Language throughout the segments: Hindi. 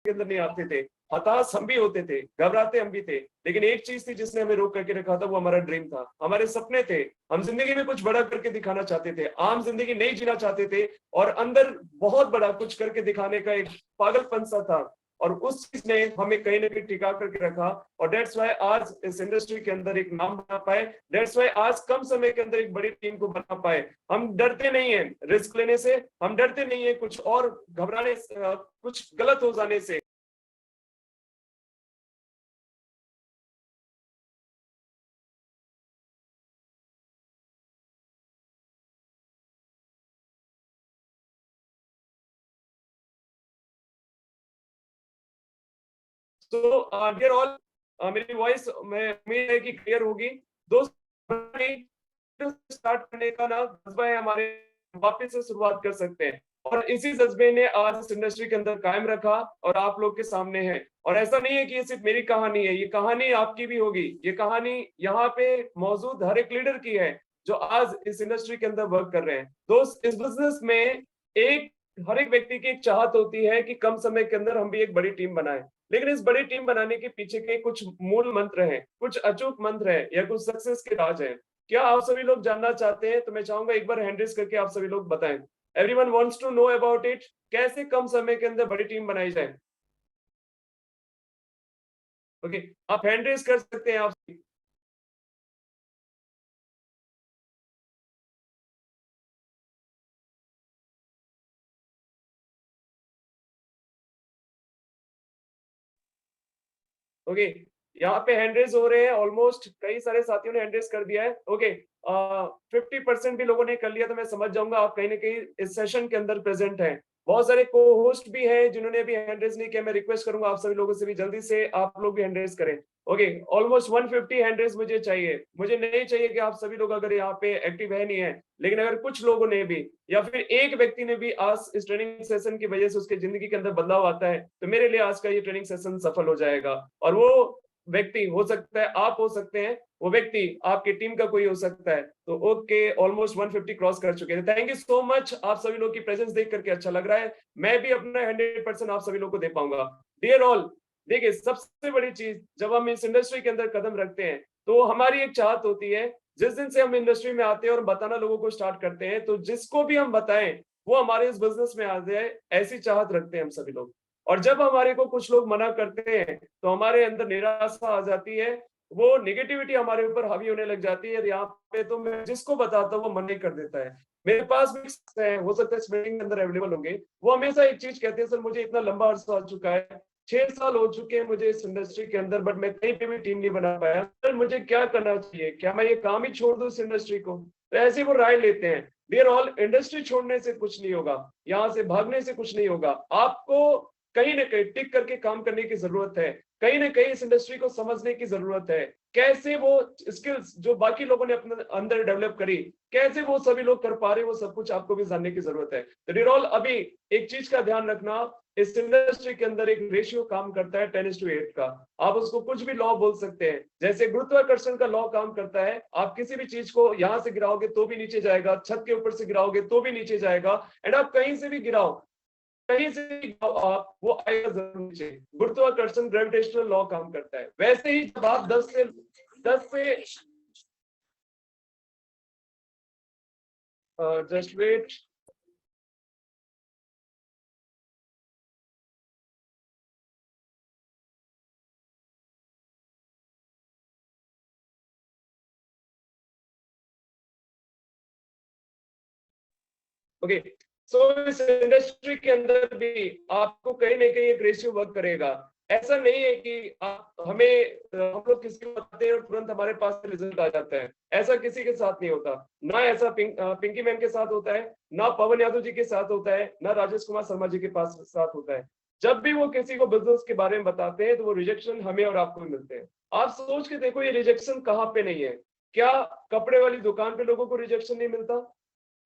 के अंदर नहीं आते थे, हताश हम भी होते थे, घबराते हम भी थे, लेकिन एक चीज थी जिसने हमें रोक करके रखा था, वो हमारा ड्रीम था, हमारे सपने थे। हम जिंदगी में कुछ बड़ा करके दिखाना चाहते थे, आम जिंदगी नहीं जीना चाहते थे, और अंदर बहुत बड़ा कुछ करके दिखाने का एक पागलपन सा था, और उस चीज ने हमें कहीं ना कहीं टिका करके रखा। और डेट्स वाई आज इस इंडस्ट्री के अंदर एक नाम बना पाए, डेट्स वाई आज कम समय के अंदर एक बड़ी टीम को बना पाए। हम डरते नहीं है रिस्क लेने से, हम डरते नहीं है कुछ और घबराने कुछ गलत हो जाने से। तो डियर ऑल, मेरी वॉइस मैं उम्मीद है कि क्लियर होगी। दोस्त स्टार्ट करने का ना जज्बा है हमारे, वापस से शुरुआत कर सकते हैं, और इसी जज्बे ने आज इस इंडस्ट्री के अंदर कायम रखा और आप लोग के सामने है। और ऐसा नहीं है कि ये सिर्फ मेरी कहानी है, ये कहानी आपकी भी होगी, ये कहानी यहाँ पे मौजूद हर एक लीडर की है जो आज इस इंडस्ट्री के अंदर वर्क कर रहे हैं। दोस्त, इस बिजनेस में एक हर एक व्यक्ति की एक चाहत होती है कि कम समय के अंदर हम भी एक बड़ी टीम बनाएं, लेकिन इस बड़ी टीम बनाने के पीछे के कुछ मूल मंत्र हैं, कुछ अचूक मंत्र हैं, या कुछ सक्सेस के राज हैं। क्या आप सभी लोग जानना चाहते हैं? तो मैं चाहूंगा एक बार हैंड रेज करके आप सभी लोग बताएं। Everyone wants to know about it, कैसे कम समय के अंदर बड़ी टीम बनाई जाए। ओके, आप हैंड रेज कर सकते हैं आप। ओके, यहाँ पे हैंड रेज हो रहे हैं, ऑलमोस्ट कई सारे साथियों ने हैंड रेज कर दिया है। ओके, 50% भी लोगों ने कर लिया तो मैं समझ जाऊंगा आप कहीं ना कहीं इस सेशन के अंदर प्रेजेंट हैं। बहुत सारे को होस्ट भी हैं जिन्होंने अभी हैंड रेज नहीं किया, मैं रिक्वेस्ट करूंगा आप सभी लोगों से भी जल्दी से आप लोग भी हैंड रेज करें। ओके, ऑलमोस्ट 150 हैंड रेज मुझे चाहिए, मुझे नहीं चाहिए कि आप सभी लोग अगर यहाँ पे एक्टिव है नहीं है, लेकिन अगर कुछ लोगों ने भी या फिर एक व्यक्ति ने भी आज इस ट्रेनिंग सेशन की वजह से उसके जिंदगी के अंदर बदलाव आता है, तो मेरे लिए आज का ये ट्रेनिंग सेशन सफल हो जाएगा। और वो व्यक्ति हो सकता है आप हो सकते हैं, वो व्यक्ति आपकी टीम का कोई हो सकता है। तो ओके, ऑलमोस्ट 150 क्रॉस कर चुके हैं। थैंक यू सो मच, आप सभी लोग की प्रेजेंस देख करके अच्छा लग रहा है। मैं भी अपना 100% आप सभी लोग को दे पाऊंगा। डियर ऑल, देखिए सबसे बड़ी चीज जब हम इस इंडस्ट्री के अंदर कदम रखते हैं, तो हमारी एक चाहत होती है, जिस दिन से हम इंडस्ट्री में आते हैं और बताना लोगों को स्टार्ट करते हैं, तो जिसको भी हम बताएं वो हमारे इस बिजनेस में आ जाए, ऐसी चाहत रखते हैं हम सभी लोग। और जब हमारे को कुछ लोग मना करते हैं तो हमारे अंदर निराशा आ जाती है, वो नेगेटिविटी हमारे ऊपर हावी होने लग जाती है। यहाँ पे तो मैं जिसको बताता हूँ वो मन नहीं कर देता है। मेरे पास भी है, हो सकता है इस मीटिंग के अंदर अवेलेबल होंगे, वो हमेशा एक चीज कहते हैं, सर मुझे इतना लंबा अरसा हो चुका है, 6 साल हो चुके हैं मुझे इस इंडस्ट्री के अंदर, बट मैं कहीं पे भी टीम नहीं बना पाया, सर मुझे क्या करना चाहिए, क्या मैं ये काम ही छोड़ दूं इस इंडस्ट्री को? तो ऐसे वो राय लेते हैं। डियर ऑल, इंडस्ट्री छोड़ने से कुछ नहीं होगा, यहाँ से भागने से कुछ नहीं होगा, आपको कहीं ना कहीं टिक करके काम करने की जरूरत है, कहीं ना कहीं इस इंडस्ट्री को समझने की जरूरत है, कैसे वो स्किल्स जो बाकी लोगों ने अपने अंदर डेवलप करी, कैसे वो सभी लोग कर पा रहे, वो सब कुछ आपको भी जानने की जरूरत है। तो डियर ऑल, अभी एक चीज का ध्यान रखना, इस इंडस्ट्री के अंदर एक रेशियो काम करता है 10:8 का। आप उसको कुछ भी लॉ बोल सकते हैं, जैसे गुरुत्वाकर्षण का लॉ काम करता है, आप किसी भी चीज को यहां से गिराओगे तो भी नीचे जाएगा, छत के ऊपर से गिराओगे तो भी नीचे जाएगा, एंड आप कहीं से भी गिराओ, कहीं से भी गिराओ आप, वो आएगा जरूर नीचे। गुरुत्वाकर्षण ग्रेविटेशनल लॉ काम करता है। वैसे ही जब आप 10 पे जस्ट वेट। ओके, सो इस इंडस्ट्री के अंदर भी आपको कहीं ना कहीं एक रेशियो वर्क करेगा। ऐसा नहीं है कि आप हम लोग किसी को बताते हैं और तुरंत हमारे पास रिजल्ट आ जाता है, ऐसा किसी के साथ नहीं होता। ना ऐसा पिंकी मैम के साथ होता है, ना पवन यादव जी के साथ होता है, ना राजेश कुमार शर्मा जी के पास साथ होता है। जब भी वो किसी को बिजनेस के बारे में बताते हैं तो वो रिजेक्शन हमें और आपको भी मिलते हैं। आप सोच के देखो ये रिजेक्शन कहाँ पे नहीं है। क्या कपड़े वाली दुकान पे लोगों को रिजेक्शन नहीं मिलता?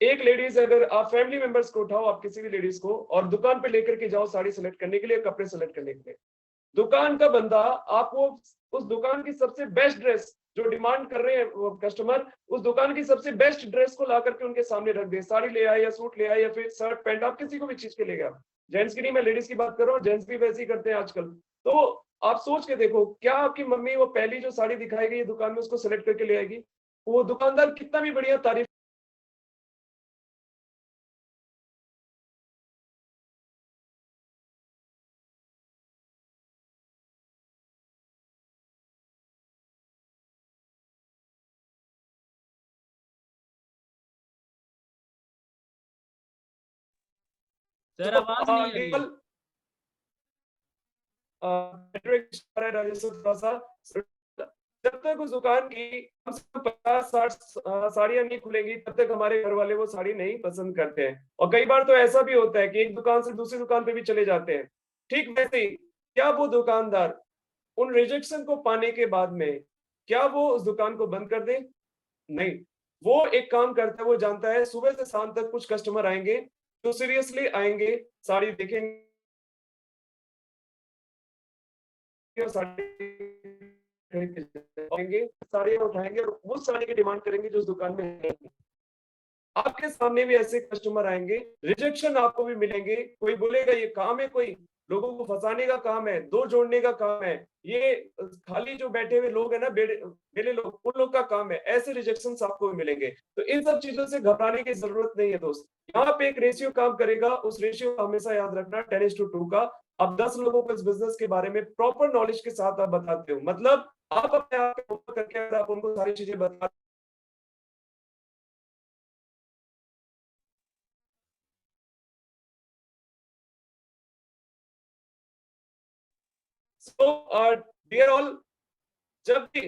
एक लेडीज, अगर आप फैमिली मेंबर्स को उठाओ, आप किसी भी लेडीज को और दुकान पे लेकर के जाओ साड़ी सेलेक्ट करने के लिए, कपड़े सेलेक्ट करने के लिए, दुकान का बंदा आपको उस दुकान की सबसे बेस्ट ड्रेस जो डिमांड कर रहे हैं वो कस्टमर, उस दुकान की सबसे बेस्ट ड्रेस को ला करके उनके सामने रख दे। साड़ी ले आए या सूट ले आए या फिर शर्ट पैंट, आप किसी को भी चीज के ले गए, जेंट्स की नहीं, मैं लेडीज की बात कर रहा हूँ, जेंट्स भी वैसे ही करते हैं आजकल। तो आप सोच के देखो, क्या आपकी मम्मी वो पहली जो साड़ी दिखाएगी ये दुकान में उसको सेलेक्ट करके ले आएगी? वो दुकानदार कितना भी बढ़िया तारीफ सर तो आवाज नहीं आ रही है। केवल नेटवर्क है राजेश थोड़ा सा। जब तक उस दुकान की कम से कम 50-60 साड़ियां नहीं खुलेंगी तब तक हमारे घर वाले वो साड़ी नहीं पसंद करते हैं। और कई बार तो ऐसा भी होता है कि एक दुकान से दूसरी दुकान पे भी चले जाते हैं। ठीक वैसे ही क्या वो दुकानदार उन रिजेक्शन को पाने के बाद में क्या वो उस दुकान को बंद कर दे? नहीं। वो एक काम करता है, वो जानता है सुबह से शाम तक कुछ कस्टमर आएंगे जो सीरियसली आएंगे, साड़ी देखेंगे और साड़ी उठाएंगे और उस साड़ी की डिमांड करेंगे जो उस दुकान में है। आपके सामने भी ऐसे कस्टमर आएंगे, रिजेक्शन आपको भी मिलेंगे। कोई बोलेगा ये काम है, कोई लोगों को फंसाने का काम है, दो जोड़ने का काम है, ये खाली जो बैठे हुए लोग है ना, बेले लोग, उन लोग का काम है। ऐसे रिजेक्शन आपको भी मिलेंगे। तो इन सब चीजों से घबराने की जरूरत नहीं है दोस्त। यहाँ पे एक रेशियो काम करेगा, उस रेशियो को हमेशा याद रखना 10:2 का। आप 10 लोगों को इस बिजनेस के बारे में प्रॉपर नॉलेज के साथ आप बताते हो, मतलब आप अपने आप करके अगर आप उनको सारी चीजें बता। सो डियर ऑल, जब भी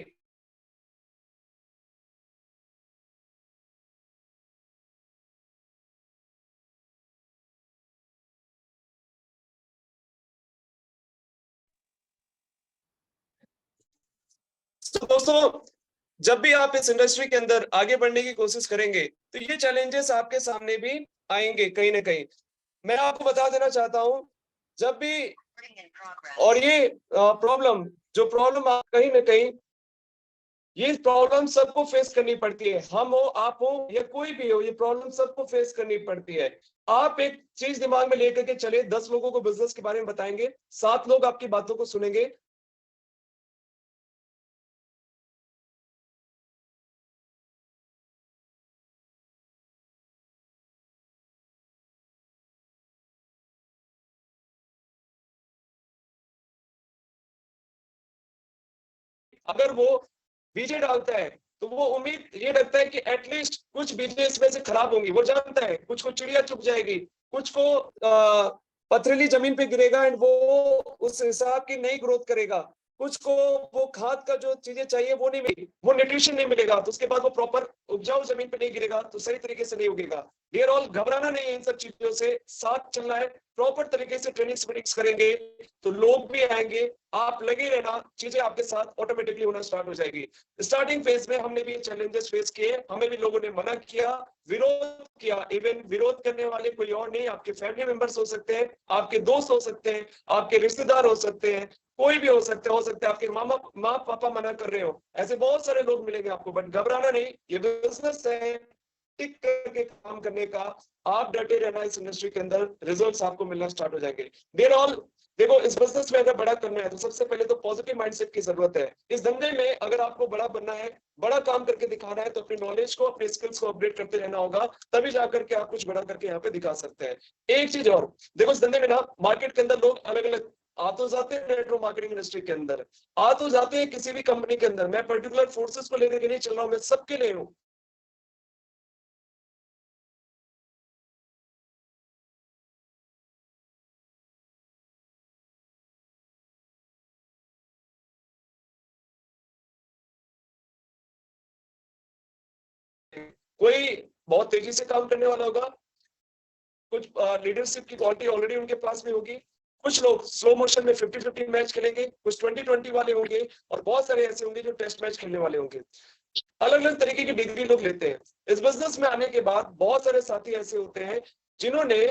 तो दोस्तों, जब भी आप इस इंडस्ट्री के अंदर आगे बढ़ने की कोशिश करेंगे तो ये चैलेंजेस आपके सामने भी आएंगे कहीं ना कहीं। मैं आपको बता देना चाहता हूं, जब भी और ये प्रॉब्लम, जो प्रॉब्लम आप कहीं ना कहीं, ये प्रॉब्लम सबको फेस करनी पड़ती है। हम हो, आप हो या कोई भी हो, ये प्रॉब्लम सबको फेस करनी पड़ती है। आप एक चीज दिमाग में लेकर के चले, 10 लोगों को बिजनेस के बारे में बताएंगे, 7 लोग आपकी बातों को सुनेंगे। अगर वो बीजे डालता है तो वो उम्मीद ये रखता है कि एटलीस्ट कुछ बीजे इसमें से खराब होंगी। वो जानता है कुछ को चिड़िया चुग जाएगी, कुछ को पथरीली जमीन पे गिरेगा एंड वो उस हिसाब की नहीं ग्रोथ करेगा, कुछ को वो खाद का जो चीजें चाहिए वो नहीं मिलेगी, वो न्यूट्रिशन नहीं मिलेगा, तो उसके बाद वो प्रॉपर उपजाऊ जमीन पे नहीं गिरेगा, तो सही तरीके से नहीं उगेगा। डियर ऑल, घबराना नहीं है इन सब चीजों से, साथ चलना है। प्रॉपर तरीके से ट्रेनिंग्स मीटिंग्स करेंगे तो लोग भी आएंगे, आप लगे रहना, चीजें आपके साथ ऑटोमेटिकली होना स्टार्ट हो जाएगी। स्टार्टिंग फेज में हमने भी ये चैलेंजेस फेस किए, हमें भी लोगों ने मना किया, विरोध किया। इवन विरोध करने वाले कोई और नहीं, आपके फैमिली मेंबर्स हो सकते हैं, आपके दोस्त हो सकते हैं, आपके रिश्तेदार हो सकते हैं, कोई भी हो सकता है आपके माँ पापा मना कर रहे हो, ऐसे बहुत सारे लोग मिलेंगे आपको। बट घबराना नहीं, ये बिजनेस है, टिक करके काम करने का। आप डटे रहना, इस इंडस्ट्री के अंदर रिजल्ट्स आपको मिलना स्टार्ट हो जाएंगे। देयर ऑल, देखो, इस बिजनेस में अगर बड़ा करना है तो सबसे पहले तो पॉजिटिव माइंडसेट की जरूरत है। इस धंधे में अगर आपको बड़ा बनना है, बड़ा काम करके दिखाना है, तो अपनी नॉलेज को, अपने स्किल्स को अपडेट करते रहना होगा, तभी जाकर के आप कुछ बड़ा करके यहाँ पे दिखा सकते हैं। एक चीज और देखो, इस धंधे में ना मार्केट के अंदर लोग अलग अलग आ तो जाते हैं, नेटवर्क मार्केटिंग इंडस्ट्री के अंदर आ तो जाते हैं, किसी भी कंपनी के अंदर। मैं पर्टिकुलर फोर्सेस को लेकर के नहीं चल रहा हूँ, मैं सबके लिए हूँ। कोई बहुत तेजी से काम करने वाला होगा, कुछ लीडरशिप की क्वालिटी ऑलरेडी उनके पास में होगी, कुछ लोग स्लो मोशन में 50-50 मैच खेलेंगे, कुछ 20-20 वाले होंगे, और बहुत सारे ऐसे होंगे जो टेस्ट मैच खेलने वाले होंगे। अलग अलग तरीके की डिग्री लोग लेते हैं। इस बिजनेस में आने के बाद बहुत सारे साथी ऐसे होते हैं जिन्होंने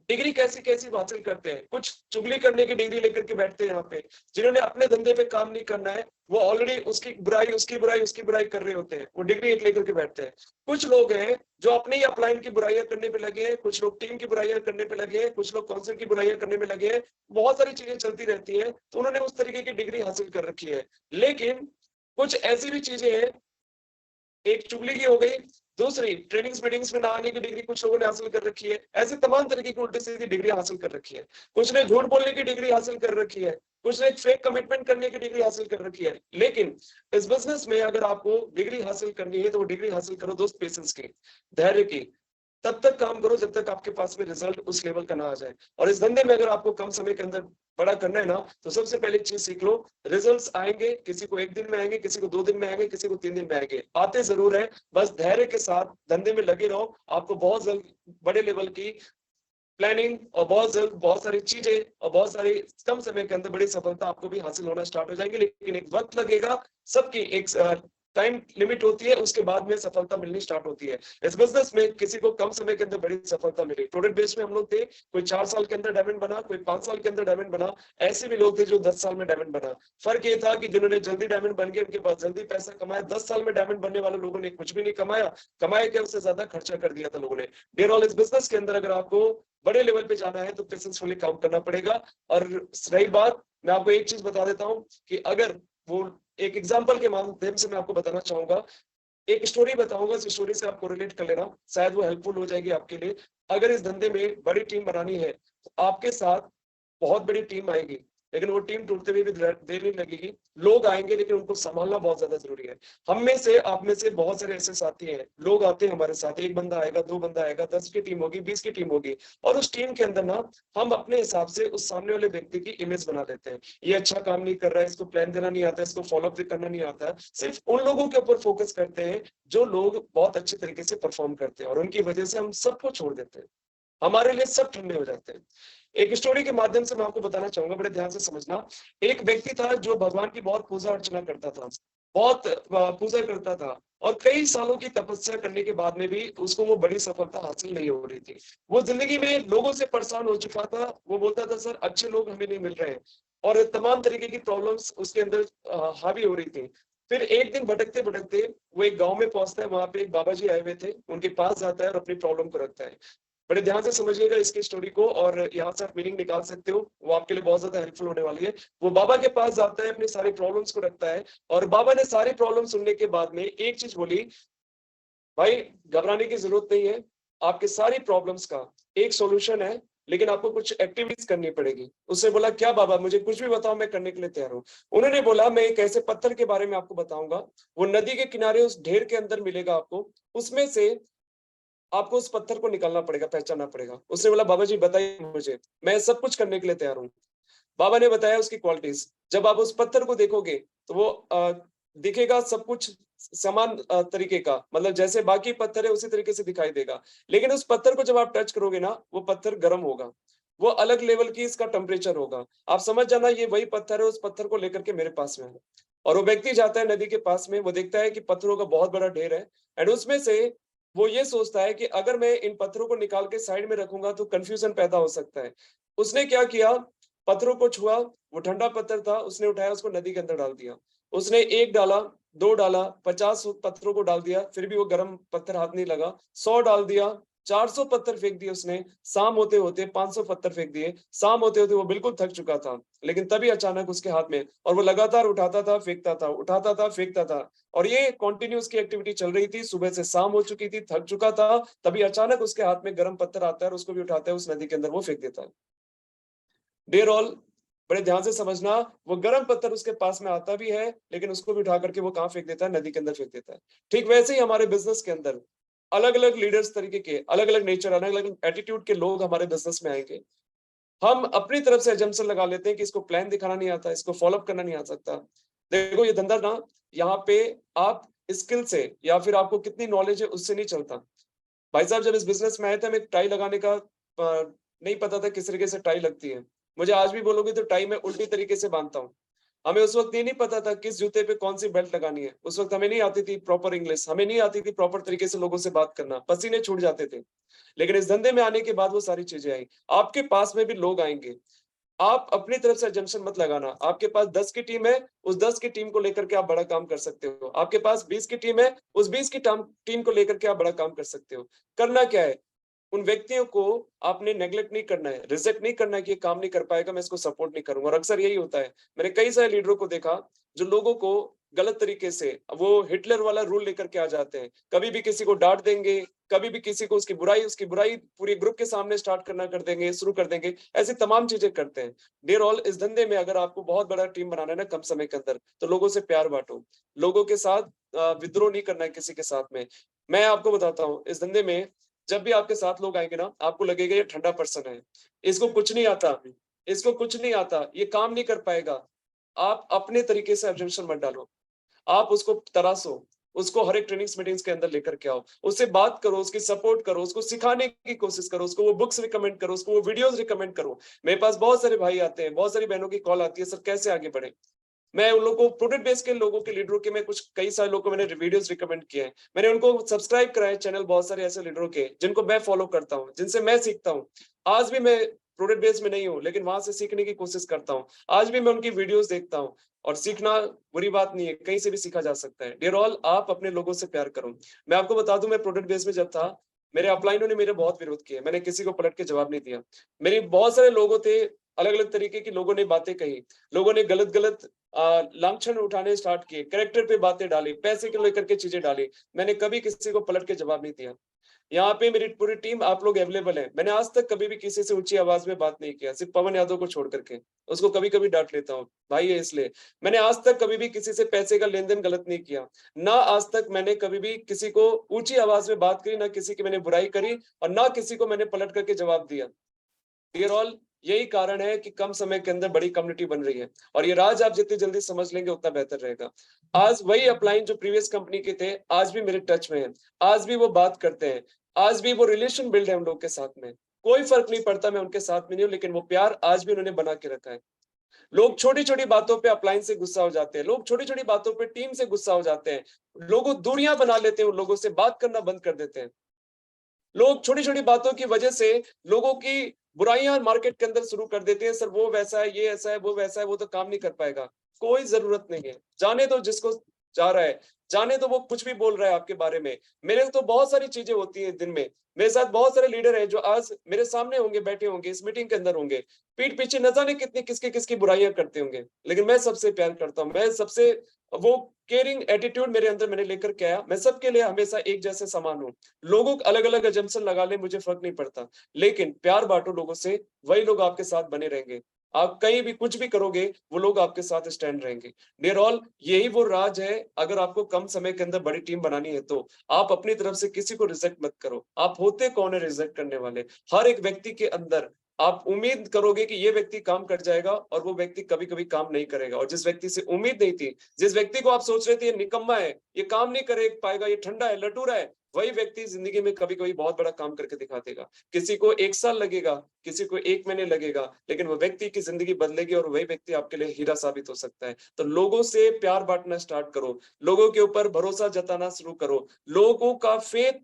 डिग्री कैसी कैसी हासिल करते हैं, कुछ चुगली करने की डिग्री लेकर के बैठते हैं यहाँ पे, जिन्होंने अपने धंधे पे काम नहीं करना है, वो ऑलरेडी उसकी बुराई उसकी बुराई उसकी बुराई कर रहे होते हैं, वो डिग्री एक लेकर के बैठते हैं। कुछ लोग हैं जो अपने ही अपलाइन की बुराइयां करने पे लगे हैं, कुछ लोग टीम की बुराइयां करने पे लगे हैं, कुछ लोग काउंसिल की बुराइयां करने में लगे हैं, बहुत सारी चीजें चलती रहती है, तो उन्होंने उस तरीके की डिग्री हासिल कर रखी है। लेकिन कुछ ऐसी भी चीजें हैं, एक चुगली की हो गई, दूसरी ट्रेनिंग्स मीटिंग्स में ना आने की डिग्री कुछ लोगों ने हासिल कर रखी है। ऐसे तमाम तरीके की उल्टी सीधी डिग्री हासिल कर रखी है। कुछ ने झूठ बोलने की डिग्री हासिल कर रखी है, कुछ ने फेक कमिटमेंट करने की डिग्री हासिल कर रखी है। लेकिन इस बिजनेस में अगर आपको डिग्री हासिल करनी है तो वो डिग्री हासिल करो दोस्त पेशेंस की, धैर्य की, तब तक काम करो जब तक आपके पास में रिजल्ट उस लेवल का ना आ जाए। और इस धंधे में अगर आपको कम समय के अंदर बड़ा करना है ना, तो सबसे पहले चीज सीख लो, रिजल्ट्स आएंगे, किसी को 1 दिन में आएंगे, किसी को 2 दिन में आएंगे, किसी को 3 दिन में आएंगे, आते जरूर है। बस धैर्य के साथ धंधे में लगे रहो, आपको बहुत जल्द बड़े लेवल की प्लानिंग और बहुत जल्द बहुत सारी चीजें और बहुत सारी कम समय के अंदर बड़ी सफलता आपको भी हासिल होना स्टार्ट हो जाएंगी। लेकिन एक वक्त लगेगा, सबकी एक टाइम लिमिट होती है, उसके बाद में सफलता मिलनी स्टार्ट होती है। इस बिजनेस में किसी को कम समय के अंदर बड़ी सफलता मिली, प्रोडक्ट बेस में हम लोग थे, कोई 4 साल के अंदर डायमंड बना, कोई 5 साल के अंदर डायमंड बना, ऐसे भी लोग थे जो 10 साल में डायमंड बना। फर्क ये था कि जिन्होंने जल्दी डायमंड बन गए, उनके पास जल्दी पैसा कमाया। 10 साल में डायमंड बनने वाले लोगों ने कुछ भी नहीं कमाया, कमाया क्या, उससे ज्यादा खर्चा कर दिया था लोगों ने। डेयर ऑल, इस बिजनेस के अंदर अगर आपको बड़े लेवल पे जाना है तो पेशेंसफुली काम करना पड़ेगा। और रही बात, मैं आपको एक चीज बता देता हूँ कि अगर वो एक एग्जांपल के माध्यम से मैं आपको बताना चाहूंगा, एक स्टोरी बताऊंगा, उस स्टोरी से आपको रिलेट कर लेना, शायद वो हेल्पफुल हो जाएगी आपके लिए। अगर इस धंधे में बड़ी टीम बनानी है तो आपके साथ बहुत बड़ी टीम आएगी, लेकिन वो टीम टूटते हुए भी देर नहीं लगेगी। लोग आएंगे लेकिन उनको संभालना बहुत ज्यादा जरूरी है। हम में से, आप में से बहुत सारे ऐसे साथी हैं, लोग आते हैं हमारे साथ, 1 बंदा आएगा, 2 बंदा आएगा, 10 की टीम होगी, 20 की टीम होगी, और उस टीम के अंदर ना हम अपने हिसाब से उस सामने वाले व्यक्ति की इमेज बना लेते हैं। ये अच्छा काम नहीं कर रहा है, इसको प्लान देना नहीं आता, इसको फॉलोअप करना नहीं आता। सिर्फ उन लोगों के ऊपर फोकस करते हैं जो लोग बहुत अच्छे तरीके से परफॉर्म करते हैं, और उनकी वजह से हम सबको छोड़ देते हैं, हमारे लिए सब ठंडे हो जाते हैं। एक स्टोरी के माध्यम से मैं आपको बताना चाहूंगा, बड़े ध्यान से समझना। एक व्यक्ति था जो भगवान की बहुत पूजा अर्चना करता था, बहुत पूजा करता था, और कई सालों की तपस्या करने के बाद में भी उसको वो बड़ी सफलता हासिल नहीं हो रही थी। वो जिंदगी में लोगों से परेशान हो चुका था। वो बोलता था, सर अच्छे लोग हमें नहीं मिल रहे हैं, और तमाम तरीके की प्रॉब्लम्स उसके अंदर हावी हो रही थी। फिर एक दिन भटकते भटकते वो एक गांव में पहुंचता है, वहां पे एक बाबा जी आए हुए थे, उनके पास जाता है और अपनी प्रॉब्लम को रखता है। बड़े ध्यान से समझिएगा इसकी स्टोरी को, और यहाँ से आप मीनिंग निकाल सकते हो, वो आपके लिए बहुत ज्यादा हेल्पफुल होने वाली है। वो बाबा के पास जाता है, अपनी सारी प्रॉब्लम्स को रखता है, और बाबा ने सारी प्रॉब्लम सुनने के बाद में एक चीज बोली, भाई घबराने की जरूरत नहीं है, आपके सारी प्रॉब्लम्स का एक सॉल्यूशन है, लेकिन आपको कुछ एक्टिविटीज करनी पड़ेगी। उसने बोला, क्या बाबा, मुझे कुछ भी बताओ, मैं करने के लिए तैयार हूँ। उन्होंने बोला, मैं एक ऐसे पत्थर के बारे में आपको बताऊंगा, वो नदी के किनारे उस ढेर के अंदर मिलेगा आपको, उसमें से आपको उस पत्थर को निकालना पड़ेगा, पहचानना पड़ेगा। उसने बोला, बाबा जी बताइए मुझे, मैं सब कुछ करने के लिए तैयार हूँ। बाबा ने बताया उसकी क्वालिटीज। जब आप उस पत्थर को देखोगे तो वो दिखेगा सब कुछ समान तरीके का, मतलब जैसे बाकी पत्थर है उसी तरीके से दिखाई देगा। लेकिन उस पत्थर को जब आप टच करोगे ना, वो पत्थर गर्म होगा, वो अलग लेवल की इसका टेम्परेचर होगा। आप समझ जाना ये वही पत्थर है, उस पत्थर को लेकर के मेरे पास में है। और वो व्यक्ति जाता है नदी के पास में, वो देखता है कि पत्थरों का बहुत बड़ा ढेर है, एंड उसमें से वो ये सोचता है कि अगर मैं इन पत्थरों को निकाल के साइड में रखूंगा तो कंफ्यूजन पैदा हो सकता है। उसने क्या किया, पत्थरों को छुआ, वो ठंडा पत्थर था, उसने उठाया, उसको नदी के अंदर डाल दिया। उसने 1 डाला, 2 डाला, 50 पत्थरों को डाल दिया, फिर भी वो गर्म पत्थर हाथ नहीं लगा। 100 डाल दिया, 400 पत्थर फेंक दिए उसने। शाम होते होते 500 पत्थर फेंक दिए। शाम होते होते वो बिल्कुल थक चुका था, लेकिन तभी अचानक उसके हाथ में, और वो लगातार उठाता था, फेंकता था, उठाता था, फेंकता था, और ये कंटिन्यूस की एक्टिविटी चल रही थी। सुबह से शाम हो चुकी थी, थक चुका था, तभी अचानक उसके हाथ में गर्म पत्थर आता है, और उसको भी उठाता है, उस नदी के अंदर वो फेंक देता है। डियर ऑल, बड़े ध्यान से समझना, वो गर्म पत्थर उसके पास में आता भी है, लेकिन उसको भी उठा करके वो कहाँ फेंक देता है, नदी के अंदर फेंक देता है। ठीक वैसे ही हमारे बिजनेस के अंदर अलग अलग लीडर्स तरीके के, अलग अलग नेचर, अलग अलग एटीट्यूड के लोग हमारे बिजनेस में आएंगे। हम अपनी तरफ से एजम्पशन लगा लेते हैं कि इसको प्लान दिखाना नहीं आता, इसको फॉलोअप करना नहीं आ सकता। देखो ये धंधा ना, यहाँ पे आप स्किल से या फिर आपको कितनी नॉलेज है उससे नहीं चलता। भाई साहब जब इस बिजनेस में आए थे, हमें टाई लगाने का नहीं पता था किस तरीके से टाई लगती है। मुझे आज भी बोलोगे तो टाई मैं उल्टी तरीके से बांधता हूँ। हमें उस वक्त ये नहीं पता था किस जूते पे कौन सी बेल्ट लगानी है। उस वक्त हमें नहीं आती थी प्रॉपर इंग्लिश, हमें नहीं आती थी प्रॉपर तरीके से लोगों से बात करना, पसीने छूट जाते थे। लेकिन इस धंधे में आने के बाद वो सारी चीजें आई। आपके पास में भी लोग आएंगे, आप अपनी तरफ से अजम्पशन मत लगाना। आपके पास 10 की टीम है, उस 10 की टीम को लेकर के आप बड़ा काम कर सकते हो। आपके पास 20 की टीम है, उस 20 की टीम को लेकर के आप बड़ा काम कर सकते हो। करना क्या है, उन व्यक्तियों को आपने नेग्लेक्ट नहीं करना है, रिजेक्ट नहीं करना है कि ये काम नहीं कर पाएगा, मैं इसको सपोर्ट नहीं करूंगा। और अक्सर यही होता है। मैंने कई सारे लीडरों को देखा जो लोगों को गलत तरीके से, वो हिटलर वाला रूल लेकर के आ जाते हैं। कभी भी किसी को डांट देंगे, कभी भी किसी को उसकी बुराई पूरे ग्रुप के सामने स्टार्ट करना कर देंगे, शुरू कर देंगे, ऐसी तमाम चीजें करते हैं। डियर ऑल, इस धंधे में अगर आपको बहुत बड़ा टीम बनाना है ना कम समय के अंदर, तो लोगों से प्यार बांटो, लोगों के साथ विद्रोह नहीं करना है किसी के साथ में। मैं आपको बताता हूँ, इस धंधे में जब भी आपके साथ लोग आएंगे ना, आपको लगेगा ये ठंडा पर्सन है, इसको कुछ नहीं आता, इसको कुछ नहीं आता, ये काम नहीं कर पाएगा। आप अपने तरीके से अजम्पशन मत डालो, आप उसको तराशो, उसको हर एक ट्रेनिंग्स मीटिंग्स के अंदर लेकर के आओ, उससे बात करो, उसकी सपोर्ट करो, उसको सिखाने की कोशिश करो, उसको वो बुक्स रिकमेंड करो, उसको वो वीडियोस रिकमेंड करो। मेरे पास बहुत सारे भाई आते हैं, बहुत सारी बहनों की कॉल आती है, सर कैसे आगे बढ़े। मैं उन लोगों को, प्रोडक्ट बेस के लोगों के लीडरों के, मैं कुछ कई सारे लोगों को मैंने वीडियोस रिकमेंड किए हैं, मैंने उनको सब्सक्राइब कराए चैनल, बहुत सारे ऐसे लीडरों के जिनको मैं फॉलो करता हूँ, जिनसे मैं सीखता हूँ। आज भी मैं प्रोडक्ट बेस में नहीं हूँ, लेकिन वहां से सीखने की कोशिश करता हूँ। आज भी मैं उनकी वीडियोस देखता हूँ, और सीखना बुरी बात नहीं है, कहीं से भी सीखा जा सकता है। डियर ऑल, आप अपने लोगों से प्यार करो। मैं आपको बता दूं, मैं प्रोडक्ट बेस में जब था, मेरे अपलाइनों ने मेरे बहुत विरोध किए, मैंने किसी को पलट के जवाब नहीं दिया। मेरी बहुत सारे लोगों थे, अलग अलग तरीके की लोगों ने बातें कही, लोगों ने गलत गलत लांछन उठाने स्टार्ट किए, कैरेक्टर पे बातें डाली, पैसे को लेकर के चीजें डाली। मैंने कभी किसी को पलट के जवाब नहीं दिया। यहाँ पे मेरी पूरी टीम, आप लोग अवेलेबल है। मैंने आज तक कभी भी किसी से ऊंची आवाज में बात नहीं किया, सिर्फ पवन यादव को छोड़ करके। उसको कभी कभी डांट लेता हूँ, भाई है इसलिए। मैंने आज तक कभी भी किसी से पैसे का लेन देन गलत नहीं किया, ना आज तक मैंने कभी भी किसी को ऊंची आवाज में बात करी, ना किसी की मैंने बुराई करी, और ना किसी को मैंने पलट करके जवाब दिया। डियर ऑल, यही कारण है कि कम समय के अंदर बड़ी कम्युनिटी बन रही है, और ये राज आप जितनी जल्दी समझ लेंगे उतना बेहतर रहेगा। आज वही अपलाइन जो प्रीवियस कंपनी के थे, आज भी मेरे टच में है, आज भी वो बात करते हैं, आज भी वो रिलेशन बिल्ड है उन लोगों के साथ में। कोई फर्क नहीं पड़ता मैं उनके साथ में नहीं हूँ, लेकिन वो प्यार आज भी उन्होंने बना के रखा है। लोग छोटी छोटी बातों पे अपलाइन से गुस्सा हो जाते हैं, लोग छोटी छोटी बातों पे टीम से गुस्सा हो जाते हैं, लोगों दूरियां बना लेते हैं, उन लोगों से बात करना बंद कर देते हैं। लोग छोटी-छोटी बातों की वजह से लोगों की बुराइयां मार्केट के अंदर शुरू कर देते हैं, सर वो वैसा है, ये ऐसा है, वो वैसा है, वो तो काम नहीं कर पाएगा। कोई जरूरत नहीं है, जाने दो जिसको जा रहा है, जाने दो वो कुछ भी बोल रहा है आपके बारे में। मेरे तो बहुत सारी चीजें होती हैं दिन में, मेरे साथ बहुत सारे लीडर हैं जो आज मेरे सामने होंगे, बैठे होंगे, इस मीटिंग के अंदर होंगे, पीठ पीछे न जाने कितनी किसकी किसकी बुराइयां करते होंगे, लेकिन मैं सबसे प्यार करता हूँ। मैं सबसे, वो केयरिंग एटीट्यूड मेरे अंदर मैंने लेकर के आया। मैं सबके लिए हमेशा एक जैसे समान हूँ। लोगों अलग अलग एजम्पशन लगा ले, मुझे फर्क नहीं पड़ता, लेकिन प्यार बांटो लोगों से, वही लोग आपके साथ बने रहेंगे। आप कहीं भी कुछ भी करोगे, वो लोग आपके साथ स्टैंड रहेंगे। डियर ऑल, यही वो राज है। अगर आपको कम समय के अंदर बड़ी टीम बनानी है, तो आप अपनी तरफ से किसी को रिजेक्ट मत करो। आप होते कौन है रिजेक्ट करने वाले? हर एक व्यक्ति के अंदर आप उम्मीद करोगे कि ये व्यक्ति काम कर जाएगा, और वो व्यक्ति कभी कभी काम नहीं करेगा। और जिस व्यक्ति से उम्मीद नहीं थी, जिस व्यक्ति को आप सोच रहे थे ये निकम्मा है, ये काम नहीं करे पाएगा, ये ठंडा है, लटूरा है, वही व्यक्ति जिंदगी में कभी कभी बहुत बड़ा काम करके दिखा देगा। किसी को 1 साल लगेगा, किसी को 1 महीने लगेगा, लेकिन वो व्यक्ति की जिंदगी बदलेगी, और वही व्यक्ति आपके लिए हीरा साबित हो सकता है। तो लोगों से प्यार बांटना स्टार्ट करो, लोगों के ऊपर भरोसा जताना शुरू करो, लोगों का फेथ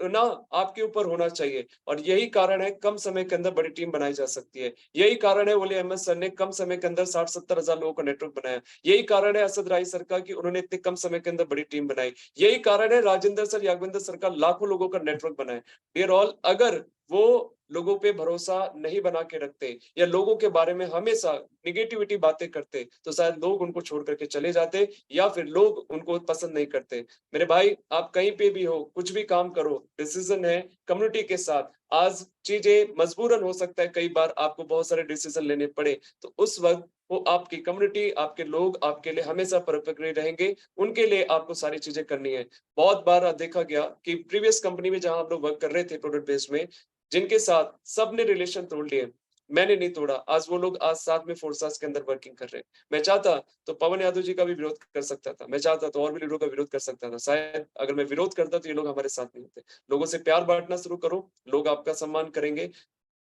ना आपके ऊपर होना चाहिए। और यही कारण है कम समय के अंदर बड़ी टीम बनाई जा सकती है। यही कारण है ओली अहमद सर ने कम समय के अंदर 60-70 हजार लोगों का नेटवर्क बनाया। यही कारण है असद राय सर का कि उन्होंने इतने कम समय के अंदर बड़ी टीम बनाई। यही कारण है राजेंद्र सर, यागविंदर सर का लाखों लोगों का नेटवर्क बनाया। डियर ऑल, अगर वो लोगों पे भरोसा नहीं बना के रखते, या लोगों के बारे में हमेशा निगेटिविटी बातें करते, तो शायद लोग उनको छोड़ करके चले जाते, या फिर लोग उनको पसंद नहीं करते। मेरे भाई, आप कहीं पे भी हो, कुछ भी काम करो, डिसीजन है कम्युनिटी के साथ। आज चीजें मजबूरन हो सकता है, कई बार आपको बहुत सारे डिसीजन लेने पड़े, तो उस वक्त वो आपकी कम्युनिटी, आपके लोग आपके लिए हमेशा परफेक्ट रहेंगे। उनके लिए आपको सारी चीजें करनी है। बहुत बार देखा गया कि प्रीवियस कंपनी में जहां हम लोग वर्क कर रहे थे प्रोडक्ट बेस में, जिनके साथ सबने रिलेशन तोड़ लिए, मैंने नहीं तोड़ा। आज वो लोग आज साथ में फोर्सास के अंदर वर्किंग कर रहे हैं। मैं चाहता तो पवन यादव जी का भी विरोध कर सकता था, मैं चाहता तो और भी लीडरों का विरोध कर सकता था। शायद अगर मैं विरोध करता तो ये लोग हमारे साथ नहीं होते। लोगों से प्यार बांटना शुरू करो, लोग आपका सम्मान करेंगे।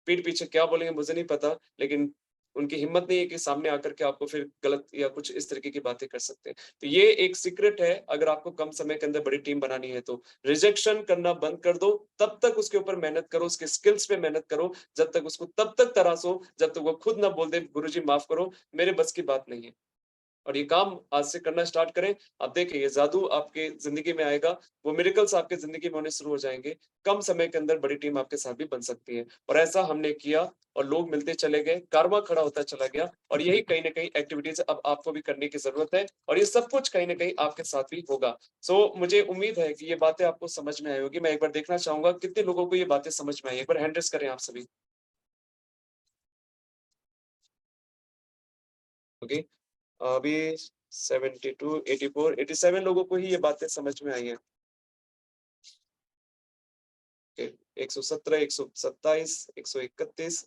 पीठ पीछे क्या बोलेंगे मुझे नहीं पता, लेकिन उनकी हिम्मत नहीं है कि सामने आकर के आपको फिर गलत या कुछ इस तरीके की बातें कर सकते हैं। तो ये एक सीक्रेट है, अगर आपको कम समय के अंदर बड़ी टीम बनानी है तो रिजेक्शन करना बंद कर दो, तब तक उसके ऊपर मेहनत करो, उसके स्किल्स पे मेहनत करो, जब तक उसको तब तक तराशो जब तक वो खुद ना बोल दे गुरुजी माफ करो, मेरे बस की बात नहीं है। और ये काम आज से करना स्टार्ट करें। आप देखिए ये जादू आपके ज़िंदगी में आएगा, वो मिरेकल्स आपके ज़िंदगी में होने शुरू हो जाएँगे। कम समय के अंदर बड़ी टीम आपके साथ भी बन सकती है और ऐसा हमने किया और लोग मिलते चले गए, कारमा खड़ा होता चला गया और यही कहीं न कहीं एक्टिविटीज़ अब आपको भी करने की ज़रूरत है और ये सब कुछ कहीं न कहीं आपके साथ भी होगा। मुझे उम्मीद है कि ये बातें आपको समझ में आई होगी। मैं एक बार देखना चाहूँगा कितने लोगों को ये बातें समझ में आई। एक बार हैंड रेज़ करें आप सभी। ओके। अभी 72, 84, 87 लोगों को ही ये बातें समझ में आई हैं। ओके, 117, 127, 131।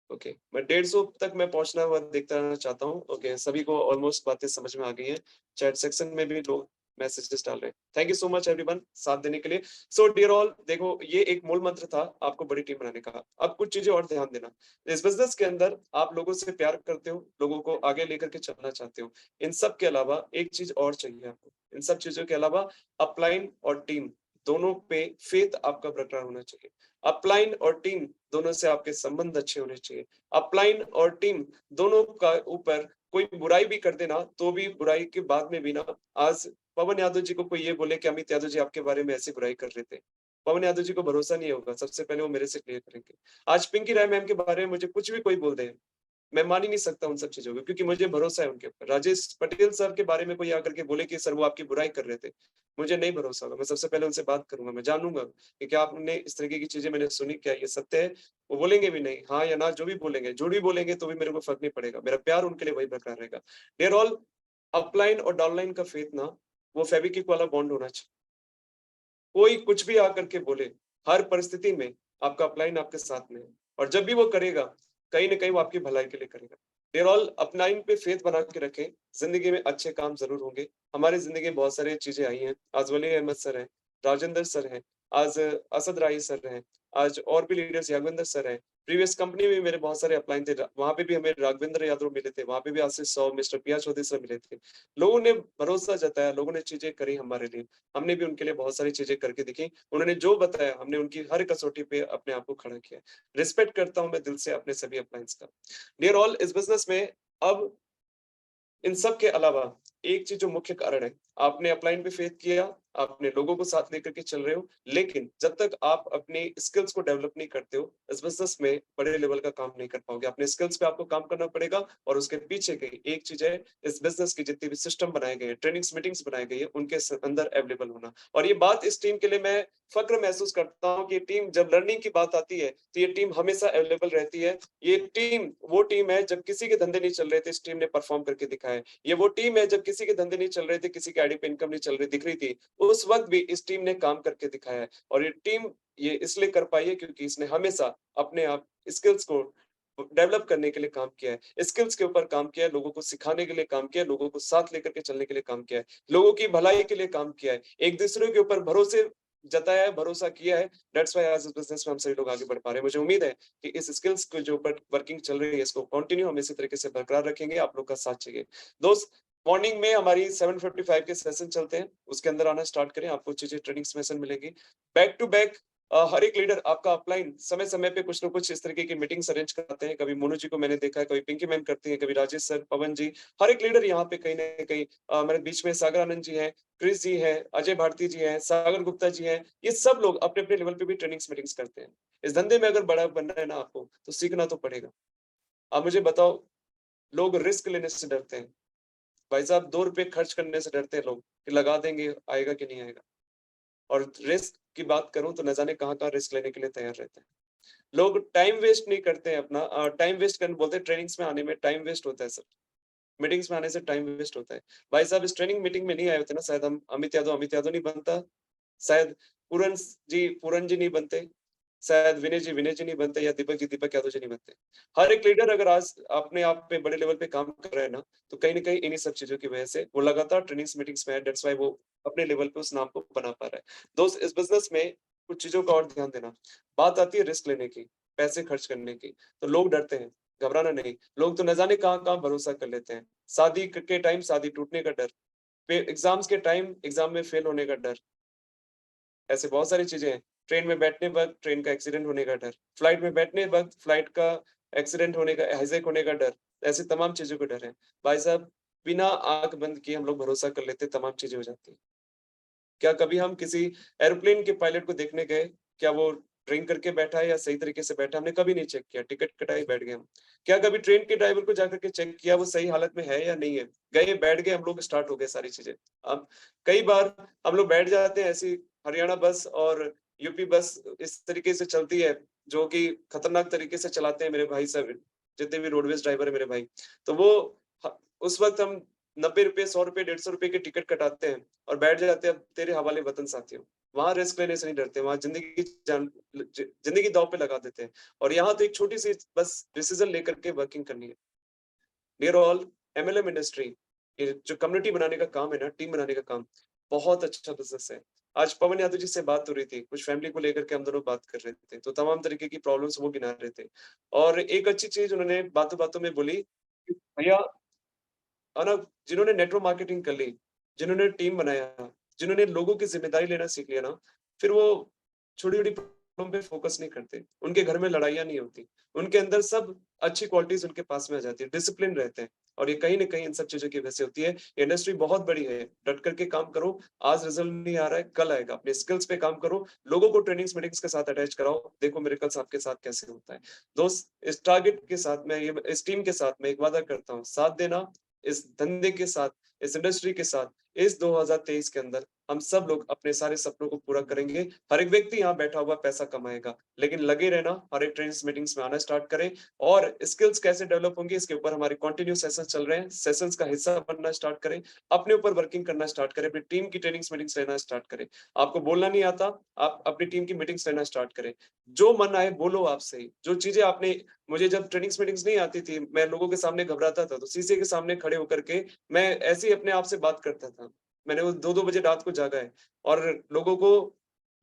ओके, मैं 150 तक मैं पहुँचना हुआ देखता रहना चाहता हूँ। ओके, सभी को ऑलमोस्ट बातें समझ में आ गई हैं। चैट सेक्शन में भी लोग मैसेजेस डाल रहे हैं। Thank you so much everyone साथ देने के लिए। सो डियर ऑल देखो ये एक मूल मंत्र था आपको बड़ी टीम बनाने का। अब कुछ चीज़ें और ध्यान देना। इस बिज़नेस के अंदर आप लोगों से प्यार करते हो, लोगों को आगे लेकर के चलना चाहते हो। इन सब के अलावा एक चीज़ और चाहिए आपको। इन सब चीज़ों के अलावा अपलाइन और टीम दोनों पे फेथ आपका बरकरार होना चाहिए। अपलाइन और टीम दोनों से आपके संबंध अच्छे होने चाहिए। अपलाइन और टीम दोनों का ऊपर कोई बुराई भी कर देना, तो भी बुराई के बाद में भी ना आज पवन यादव जी को कोई ये बोले कि अमित यादव जी आपके बारे में ऐसी बुराई कर रहे थे। पवन यादव जी को भरोसा नहीं होगा, सबसे पहले वो मेरे से क्लियर करेंगे। आज पिंकी राय मैम के बारे में मुझे कुछ भी कोई बोल दे, मैं मान ही नहीं सकता उन सब चीज़ों को क्योंकि मुझे भरोसा है उनके ऊपर। राजेश पटेल सर के बारे में कोई आकर के बोले कि सर वो आपकी बुराई कर रहे थे, मुझे नहीं भरोसा होगा। मैं सबसे पहले उनसे बात करूँगा, मैं जानूँगा कि क्या आपने इस तरीके की चीज़ें मैंने सुनी, क्या ये सत्य है? वो बोलेंगे भी नहीं, हाँ या ना जो भी बोलेंगे, झूठ भी बोलेंगे तो भी मेरे को फ़र्क नहीं पड़ेगा। मेरा प्यार उनके लिए वही बरकरार रहेगा। देयर ऑल अपलाइन और डाउनलाइन का फेथ ना, वो फेविक्विक वाला बॉन्ड होना चाहिए। कोई कुछ भी आकर के बोले, हर परिस्थिति में आपका अपलाइन आपके साथ में है और जब भी वो करेगा, कहीं न कहीं वो आपकी भलाई के लिए करेगा। देयर ऑल अपलाइन पे फेथ बना के रखें, ज़िंदगी में अच्छे काम ज़रूर होंगे। हमारी ज़िंदगी में बहुत सारी चीज़ें आई हैं, आज वली अहमद सर हैं, राजेंद्र सर हैं, आज असद राही सर हैं, आज और भी लीडर्स यादवेंद्र सर हैं। प्रीवियस कंपनी में मेरे बहुत सारे अपलाइन थे, वहाँ पे भी हमें राघवेंद्र यादव मिले थे, वहाँ पे भी आशीष सौ, मिस्टर पिया चौधरी सर मिले थे। लोगों ने भरोसा जताया, लोगों ने चीज़ें करी हमारे लिए। हमने भी उनके लिए बहुत सारी चीज़ें करके दिखी। उन्होंने जो बताया हमने उनकी हर कसौटी पे अपने आप को खड़ा किया। रिस्पेक्ट करता हूँ मैं दिल से अपने सभी अपलायंस का। डियर ऑल इस बिज़नेस में अब इन सब के अलावा एक चीज़ जो मुख्य कारण है, आपने अपलाइन पे फेथ किया, आपने लोगों को साथ लेकर के चल रहे हो, लेकिन जब तक आप अपनी स्किल्स को डेवलप नहीं करते हो, इस बिज़नेस में बड़े लेवल का काम नहीं कर पाओगे। अपने स्किल्स पे आपको काम करना पड़ेगा और उसके पीछे की एक चीज़ है, इस बिज़नेस के जितने भी सिस्टम बनाए गए हैं, ट्रेनिंग्स, मीटिंग्स बनाई गई है, उनके अंदर अवेलेबल होना। और ये बात इस टीम के लिए मैं फ़क्र महसूस करता हूँ कि टीम जब लर्निंग की बात आती है, तो ये टीम हमेशा अवेलेबल रहती है। ये टीम वो टीम है जब किसी के धंधे नहीं चल रहे थे, इस टीम ने परफ़ॉर्म करके दिखाया है। ये वो टीम है जब किसी के धंधे नहीं चल रहे थे, किसी की आईडी पे इनकम नहीं चल रही दिख रही थी, उस वक़्त भी इस टीम ने काम करके दिखाया है और ये टीम ये इसलिए कर पाई है क्योंकि इसने हमेशा अपने आप स्किल्स को डेवलप करने के लिए काम किया है। स्किल्स के ऊपर काम किया है, लोगों को सिखाने के लिए काम किया है, लोगों को साथ लेकर के चलने के लिए काम किया है, लोगों की भलाई के लिए काम किया है, एक-दूसरे के ऊपर भरोसे जताया है, भरोसा किया है। दैट्स व्हाई आज इस बिज़नेस में हम सभी लोग आगे बढ़ पा रहे हैं। मुझे उम्मीद है कि इस स्किल्स के जो ऊपर वर्किंग चल रही है, इसको कंटिन्यू हम इसी तरीके से बरकरार रखेंगे, आप लोग का साथ चाहिए। दोस्त मॉर्निंग में हमारी 7:55 के सेशन चलते हैं, उसके अंदर आना स्टार्ट करें, आपको चीज़ें ट्रेनिंग सेशन मिलेगी। बैक टू बैक हर एक लीडर आपका अपलाइन समय-समय पे कुछ न कुछ इस तरीके की मीटिंग्स अरेंज कराते हैं। कभी मोनू जी को मैंने देखा है, कभी पिंकी मैम करती हैं, कभी राजेश सर, पवन जी, हर एक लीडर यहाँ पे कहीं न कहीं मेरे बीच में सागर आनंद जी हैं, क्रिस जी हैं, अजय भारती जी हैं, सागर गुप्ता जी हैं, ये सब लोग अपने-अपने लेवल पे भी ट्रेनिंग्स मीटिंग्स करते हैं। इस धंधे में अगर बड़ा बनना है ना आपको, तो सीखना तो पड़ेगा। आप मुझे बताओ, लोग रिस्क लेने से डरते हैं। भाई साहब ₹2 खर्च करने से डरते हैं लोग, कि लगा देंगे, आएगा कि नहीं आएगा। और रिस्क की बात करूँ तो न जाने कहाँ-कहाँ रिस्क लेने के लिए तैयार रहते हैं। लोग टाइम वेस्ट नहीं करते हैं अपना टाइम वेस्ट करने बोलते हैं ट्रेनिंग्स में आने में टाइम वेस्ट होता है सर। मीटिंग्स में आने से टाइम वेस्ट होता है। भाई साहब इस ट्रेनिंग मीटिंग में नहीं आए होते ना शायद हम अमित यादव नहीं बनता, शायद पूरन जी नहीं बनते, शायद विनय जी नहीं बनते या दीपक यादव जी नहीं बनते। हर एक लीडर अगर आज अपने आप पे बड़े लेवल पे काम कर रहा है ना, तो कहीं न कहीं इन्हीं सब चीज़ों की वजह से वो लगातार ट्रेनिंग्स मीटिंग्स में है, दैट्स व्हाई वो अपने लेवल पे उस नाम को बना पा रहा है। दोस्त इस बिज़नेस में कुछ चीज़ों का और ध्यान देना। बात आती है रिस्क लेने की, पैसे खर्च करने की, तो लोग डरते हैं। घबराना नहीं। लोग तो न जाने कहाँ भरोसा कर लेते हैं। शादी के टाइम शादी टूटने का डर, एग्जाम्स के टाइम एग्जाम में फेल होने का डर, ऐसे बहुत सारी चीजें हैं। ट्रेन में बैठने वक्त ट्रेन का एक्सीडेंट होने का डर, फ्लाइट में बैठने वक्त फ्लाइट का एक्सीडेंट होने का, हाईजैक होने का डर, ऐसे तमाम चीजों का डर है। भाई साहब, बिना आंख बंद किए हम लोग भरोसा कर लेते, तमाम चीजें हो जाती हैं। क्या कभी हम किसी एरोप्लेन के पायलट को देखने गए, क्या वो ड्रिंक करके बैठा है या सही तरीके से बैठा है? हमने कभी नहीं चेक किया, टिकट कटाई बैठ गए हम। क्या कभी ट्रेन के ड्राइवर को जाकर के चेक किया वो सही हालत में है या नहीं है? गए, बैठ गए हम लोग, स्टार्ट हो गए सारी चीजें। अब कई बार हम लोग बैठ जाते हैं, ऐसी हरियाणा बस और यूपी बस इस तरीके से चलती है, जो कि खतरनाक तरीके से चलाते हैं मेरे भाई सब, जितने भी रोडवेज ड्राइवर है मेरे भाई। तो वो उस वक्त हम 90 रुपए, 100 रुपए, 150 रुपए की टिकट कटाते हैं और बैठ जाते हैं। अब तेरे हवाले वतन साथियों, वहां रिस्क लेने से नहीं डरते, वहां जिंदगी दांव पे लगा देते हैं। और यहाँ तो एक छोटी सी बस डिसीजन लेकर के वर्किंग करनी है। डियर ऑल, एमएलएम इंडस्ट्री, ये जो कम्युनिटी बनाने का काम है ना, टीम बनाने का काम, बहुत अच्छा बिजनेस है। आज पवन यादव जी से बात हो रही थी, कुछ फैमिली को लेकर के हम दोनों बात कर रहे थे, तो तमाम तरीके की प्रॉब्लम्स वो गिना रहे थे। और एक अच्छी चीज उन्होंने बातों बातों में बोली कि भैया, और ना, जिन्होंने नेटवर्क मार्केटिंग कर ली, जिन्होंने टीम बनाया, जिन्होंने लोगों की जिम्मेदारी लेना सीख लिया ना, फिर वो छोटी-छोटी प्रॉब्लम पे फोकस नहीं करते। उनके घर में लड़ाइयाँ नहीं होती। उनके अंदर सब अच्छी क्वालिटीज़ उनके पास में आ जाती है, डिसिप्लिन रहते हैं। और ये कहीं न कहीं इन सब चीज़ों की वजह से होती है। ये इंडस्ट्री बहुत बड़ी है, डट कर के काम करो, आज रिजल्ट नहीं आ रहा है, कल आएगा। अपने स्किल्स पे काम करो, लोगों को ट्रेनिंग्स मीटिंग्स के साथ अटैच कराओ, देखो मिरेकल्स आपके साथ कैसे होता है। दोस्त, इस टारगेट के साथ मैं, ये इस टीम के साथ मैं एक वादा करता हूँ, साथ देना, इस धंधे के साथ, इस इंडस्ट्री के साथ, इस 2023 के अंदर हम सब लोग अपने सारे सपनों को पूरा करेंगे। हर एक व्यक्ति यहाँ बैठा हुआ पैसा कमाएगा, लेकिन लगे रहना, हर एक ट्रेनिंग्स मीटिंग्स में आना स्टार्ट करें। और स्किल्स कैसे डेवलप होंगे इसके ऊपर हमारे कंटिन्यू सेशंस चल रहे हैं, सेशंस का हिस्सा बनना स्टार्ट करें, अपने ऊपर वर्किंग करना स्टार्ट करें, अपनी टीम की ट्रेनिंग्स मीटिंग्स लेना स्टार्ट करें। आपको बोलना नहीं आता, आप अपनी टीम की मीटिंग्स लेना स्टार्ट करें। जो मन आए बोलो आपसे ही। जो चीजें आपने, मुझे जब ट्रेनिंग्स मीटिंग्स नहीं आती थी, मैं लोगों के सामने घबराता था, तो शीशे के सामने खड़े होकर के मैं ऐसे ही अपने आप से बात करता था। मैंने वो 2-2 बजे रात को जागा है। और लोगों को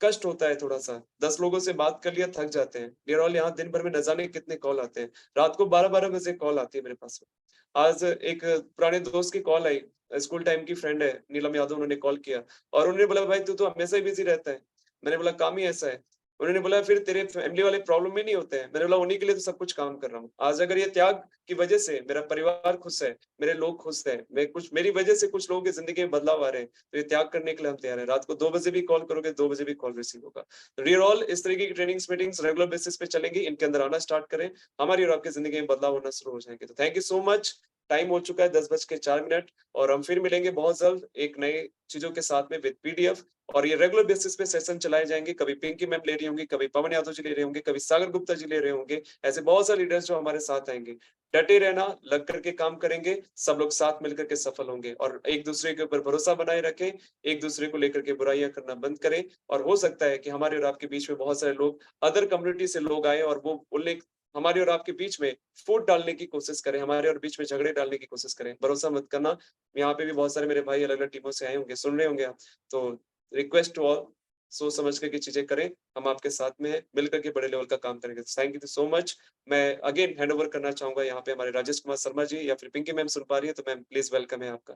कष्ट होता है थोड़ा-सा, 10 लोगों से बात कर लिया, थक जाते हैं। डियर ऑल, यहाँ दिन भर में न जाने कितने कॉल आते हैं। रात को 12-12 बजे कॉल आती है मेरे पास में। आज एक पुराने दोस्त की कॉल आई, स्कूल टाइम की फ्रेंड है, नीलम यादव, उन्होंने कॉल किया और उन्होंने बोला, भाई तू तो हमेशा ही बिज़ी रहता है। मैंने बोला, काम ही ऐसा है। उन्होंने बोला, फिर तेरे फैमिली वाले प्रॉब्लम में नहीं होते हैं? मैंने बोला, उन्हीं के लिए तो सब कुछ काम कर रहा हूँ। आज अगर ये त्याग की वजह से मेरा परिवार खुश है, मेरे लोग खुश हैं, मैं कुछ, मेरी वजह से कुछ लोगों की ज़िंदगी में बदलाव आ रहे हैं, तो ये त्याग करने के लिए हम तैयार हैं। रात को 2 बजे भी कॉल करोगे, 2 बजे भी कॉल रिसीव होगा। डियर ऑल, इस तरीके की ट्रेनिंग्स मीटिंग्स रेगुलर बेसिस पे चलेंगी, इनके अंदर आना स्टार्ट करें, हमारी और आपकी ज़िंदगी में बदलाव होना शुरू हो जाएँगे। तो thank you so much. Time हो चुका है 10:04 और हम फिर मिलेंगे बहुत जल्द एक नए चीज़ों के साथ में विद पीडीएफ। और ये रेगुलर बेसिस पे सेशन चलाए जाएँगे। कभी पिंकी मैम ले रही होंगी, कभी पवन यादव जी ले रहे होंगे, कभी सागर गुप्ता जी ले रहे होंगे। ऐसे बहुत सारे लीडर्स जो हमारे साथ आएँगे। डटे रहना, लग करके काम करेंगे, सब लोग साथ मिलकर के सफल होंगे। और एक-दूसरे के ऊपर भरोसा बनाए रखें, एक-दूसरे को लेकर के बुराइयाँ करना बंद करें। और हो सकता है कि हमारे और आपके बीच में बहुत सारे लोग अदर कम्युनिटी से लोग आएँ और वो बोलने, हमारे और आपके बीच में फूट डालने की कोशिश करें, हमारे और बीच में झगड़े डालने की कोशिश करें। भरोसा मत करना। यहाँ पे भी बहुत सारे मेरे भाई अलग-अलग टीमों से आए होंगे, सुन रहे होंगे आप। तो रिक्वेस्ट टू ऑल, सोच समझ कर के चीजें करें, हम आपके साथ में हैं, मिलकर के बड़े लेवल का काम करेंगे। Thank you so much. मैं अगेन हैंड ओवर करना चाहूंगा यहाँ पे हमारे राजेश कुमार शर्मा जी, या फिर पिंकी मैम सुन पा रही है तो मैम प्लीज वेलकम है आपका।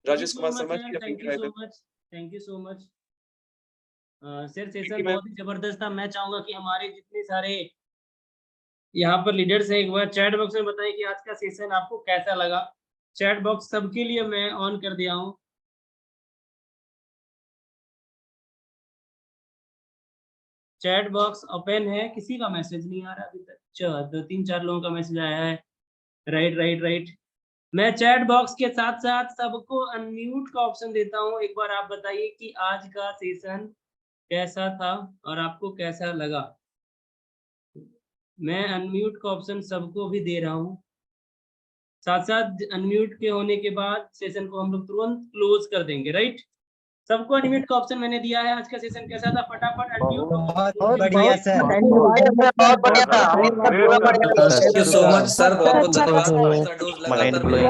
राजेश कुमार शर्मा जी या thank Pinky you so ma'am. Much, thank you so much. Sir, Pinky session ma'am. बहुत ही जबरदस्त था। मैं चाहूंगा कि हमारे जितने सारे यहाँ पर लीडर्स हैं, एक बार चैट बॉक्स में बताइए कि आज का सेशन आपको कैसा लगा। चैट बॉक्स सबके लिए मैं ऑन कर दिया हूँ। चैट बॉक्स ओपन है, किसी का मैसेज नहीं आ रहा अभी तक। अच्छा, 2-3-4 लोगों का मैसेज आया है। Right right right. मैं चैट बॉक्स के साथ साथ सबको अनम्यूट का ऑप्शन देता हूँ। एक बार आप बताइए कि आज का सेशन कैसा था और आपको कैसा लगा। मैं अनम्यूट का ऑप्शन सबको भी दे रहा हूँ। साथ साथ अनम्यूट के होने के बाद सेशन को हम लोग तुरंत क्लोज कर देंगे। राइट, सबको अनम्यूट का ऑप्शन मैंने दिया है। आज का सेशन कैसा था, फटाफट अनम्यूट। बहुत बढ़िया sir. Thank you so much sir, बहुत बहुत धन्यवाद। Mind blowing.